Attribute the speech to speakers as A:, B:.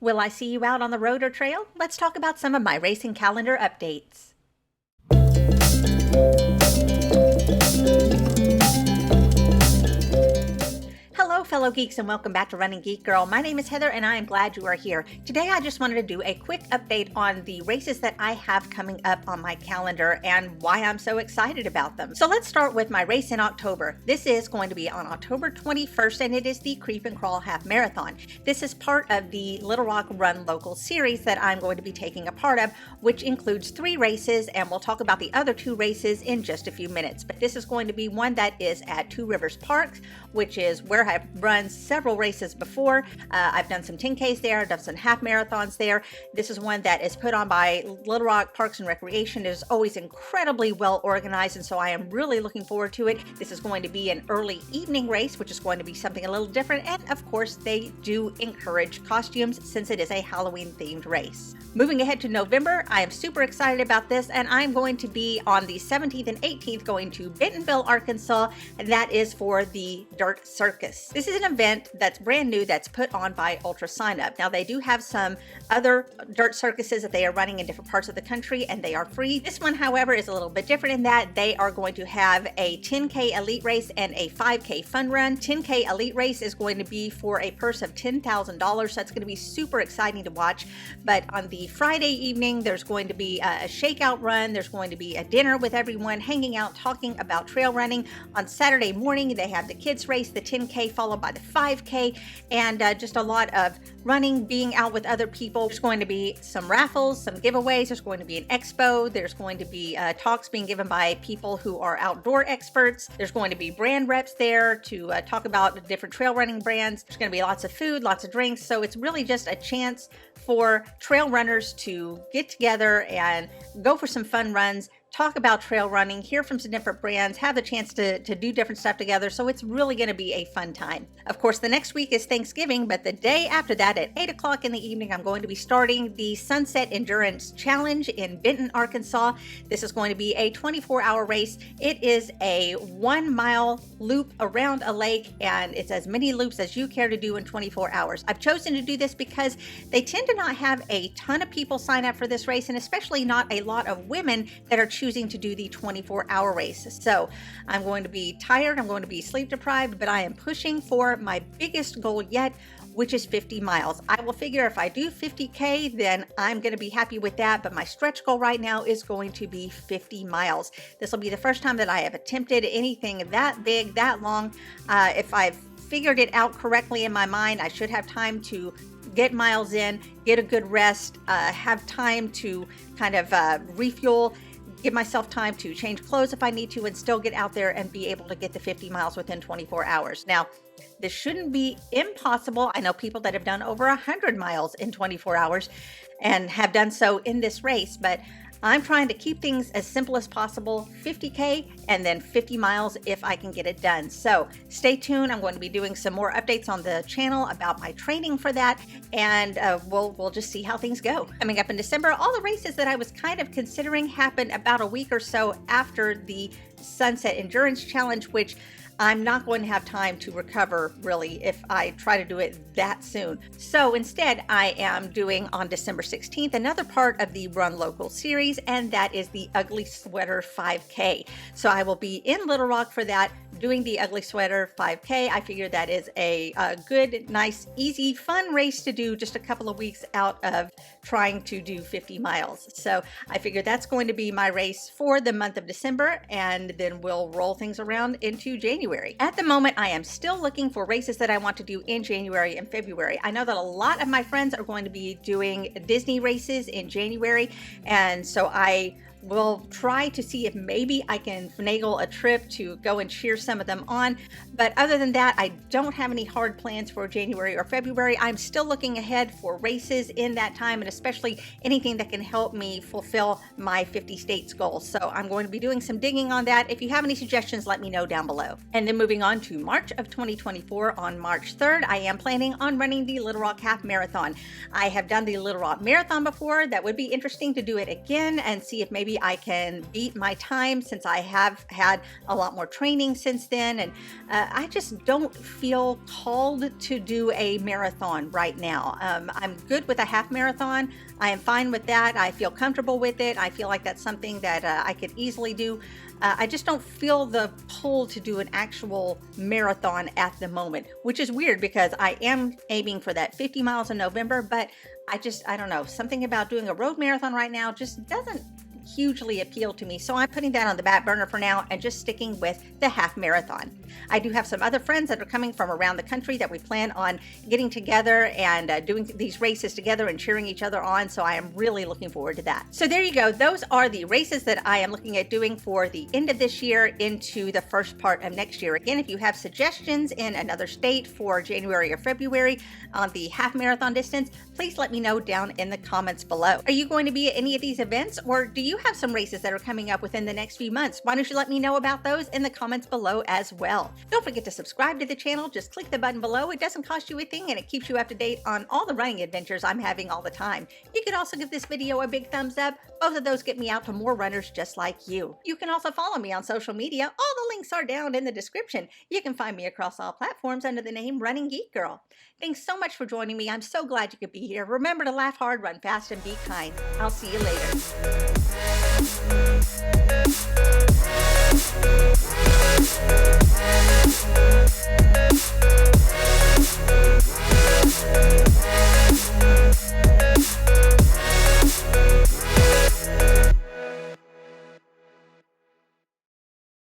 A: Will I see you out on the road or trail? Let's talk about some of my racing calendar updates. Hello fellow geeks and welcome back to Running Geek Girl. My name is Heather and I am glad you are here. Today I just wanted to do a quick update on the races that I have coming up on my calendar and why I'm so excited about them. So let's start with my race in October. This is going to be on October 21st and it is the Creep and Crawl Half Marathon. This is part of the Little Rock Run Local series that I'm going to be taking a part of, which includes 3 races, and we'll talk about the other 2 races in just a few minutes. But this is going to be one that is at Two Rivers Park, which is where I've run several races before. I've done some 10Ks there, I've done some half marathons there. This is one that is put on by Little Rock Parks and Recreation. It is always incredibly well organized, and so I am really looking forward to it. This is going to be an early evening race, which is going to be something a little different, and of course they do encourage costumes since it is a Halloween themed race. Moving ahead to November, I am super excited about this, and I'm going to be on the 17th and 18th going to Bentonville, Arkansas, and that is for the Dirt Circus. This is an event that's brand new that's put on by Ultra Sign Up. Now they do have some other dirt circuses that they are running in different parts of the country and they are free. This one, however, is a little bit different in that they are going to have a 10K elite race and a 5K fun run. 10K elite race is going to be for a purse of $10,000. So that's going to be super exciting to watch. But on the Friday evening, there's going to be a shakeout run. There's going to be a dinner with everyone, hanging out, talking about trail running. On Saturday morning, they have the kids race, the 10K followed by the 5K, and just a lot of running, being out with other people. There's going to be some raffles, some giveaways. There's going to be an expo. There's going to be talks being given by people who are outdoor experts. There's going to be brand reps there to talk about different trail running brands. There's going to be lots of food, lots of drinks. So it's really just a chance for trail runners to get together and go for some fun runs, talk about trail running, hear from some different brands, have the chance to do different stuff together. So it's really going to be a fun time. Of course, the next week is Thanksgiving, but the day after that at 8 o'clock in the evening, I'm going to be starting the Sunset Endurance Challenge in Benton, Arkansas. This is going to be a 24-hour race. It is a 1-mile loop around a lake, and it's as many loops as you care to do in 24 hours. I've chosen to do this because they tend to not have a ton of people sign up for this race, and especially not a lot of women that are choosing to do the 24-hour race. So I'm going to be tired, I'm going to be sleep deprived, but I am pushing for my biggest goal yet, which is 50 miles. I will figure if I do 50K, then I'm going to be happy with that, but my stretch goal right now is going to be 50 miles. This will be the first time that I have attempted anything that big, that long. If I've figured it out correctly in my mind, I should have time to get miles in, get a good rest, have time to kind of refuel, give myself time to change clothes if I need to, and still get out there and be able to get the 50 miles within 24 hours. Now, this shouldn't be impossible. I know people that have done over 100 miles in 24 hours and have done so in this race, but I'm trying to keep things as simple as possible, 50K and then 50 miles if I can get it done. So stay tuned. I'm going to be doing some more updates on the channel about my training for that, and we'll just see how things go. Coming up in December, all the races that I was kind of considering happened about a week or so after the Sunset Endurance Challenge, which I'm not going to have time to recover really if I try to do it that soon. So instead, I am doing on December 16th another part of the Run Local series, and that is the Ugly Sweater 5K. So I will be in Little Rock for that, doing the Ugly Sweater 5K. I figure that is a good, nice, easy, fun race to do just a couple of weeks out of trying to do 50 miles. So I figure that's going to be my race for the month of December, and then we'll roll things around into January. At the moment, I am still looking for races that I want to do in January and February. I know that a lot of my friends are going to be doing Disney races in January, and so I will try to see if maybe I can finagle a trip to go and cheer some of them on. But other than that, I don't have any hard plans for January or February. I'm still looking ahead for races in that time, and especially anything that can help me fulfill my 50 states goal. So I'm going to be doing some digging on that. If you have any suggestions, let me know down below. And then moving on to March of 2024, on March 3rd, I am planning on running the Little Rock Half Marathon. I have done the Little Rock Marathon before. That would be interesting to do it again and see if maybe maybe I can beat my time since I have had a lot more training since then. And I just don't feel called to do a marathon right now. I'm good with a half marathon. I am fine with that. I feel comfortable with it. I feel like that's something that I could easily do. I just don't feel the pull to do an actual marathon at the moment, which is weird because I am aiming for that 50 miles in November, but I don't know, something about doing a road marathon right now just doesn't hugely appeal to me. So I'm putting that on the back burner for now and just sticking with the half marathon. I do have some other friends that are coming from around the country that we plan on getting together and doing these races together and cheering each other on. So I am really looking forward to that. So there you go. Those are the races that I am looking at doing for the end of this year into the first part of next year. Again, if you have suggestions in another state for January or February on the half marathon distance, please let me know down in the comments below. Are you going to be at any of these events, or do you have some races that are coming up within the next few months? Why don't you let me know about those in the comments below as well. Don't forget to subscribe to the channel. Just click the button below. It doesn't cost you a thing, and it keeps you up to date on all the running adventures I'm having all the time. You could also give this video a big thumbs up. Both of those get me out to more runners just like you. You can also follow me on social media. All the links are down in the description. You can find me across all platforms under the name Running Geek Girl. Thanks so much for joining me. I'm so glad you could be here. Remember to laugh hard, run fast, and be kind. I'll see you later.